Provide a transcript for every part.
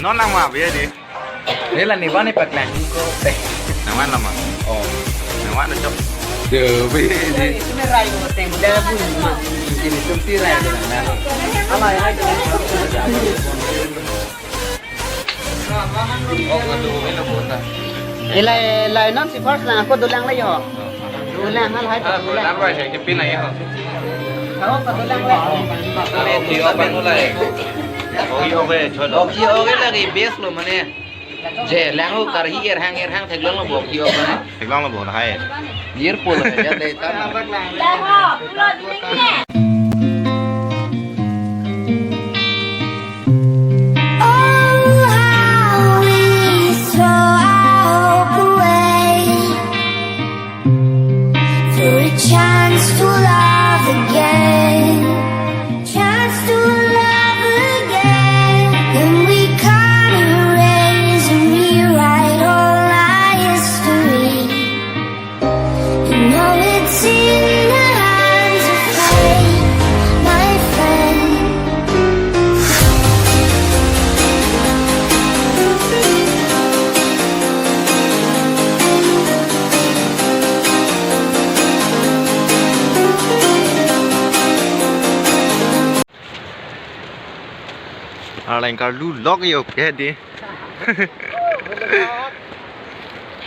Nó nằm vào bây giờ đi. Thế là nếu này bật lại cô để Nằm ăn làm à? ồ Nằm ăn được chốc. từ vì gì cái này một tiền đa vui mà chỉ là công ty này để làm nàoอะไรให้ดูlại lại nó chỉ phát là có đồ lang lấy hả đồ lang nó lấy Đồ lang rồi thì cái pin này hả? không có đồ lang lấy Lên thì ở bên này. Ok, cho nó. Oki oke lagi base lo mana? Je, langu karhi erhang theglang lo boki oke mana? Thì long là bộ là hay. Year pol ya deh tan. Chance to love again, chance to love again, and we can't erase and rewrite all our history. And now it's in the hands of fate, my friend. Lain kalau log yo ke di.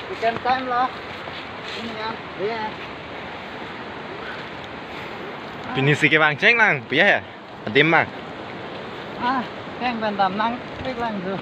Weekend time lah ini ya iya Pini si ke bang ceng lang, piye ya? Adim mang. ah keng bentam nang big lang tu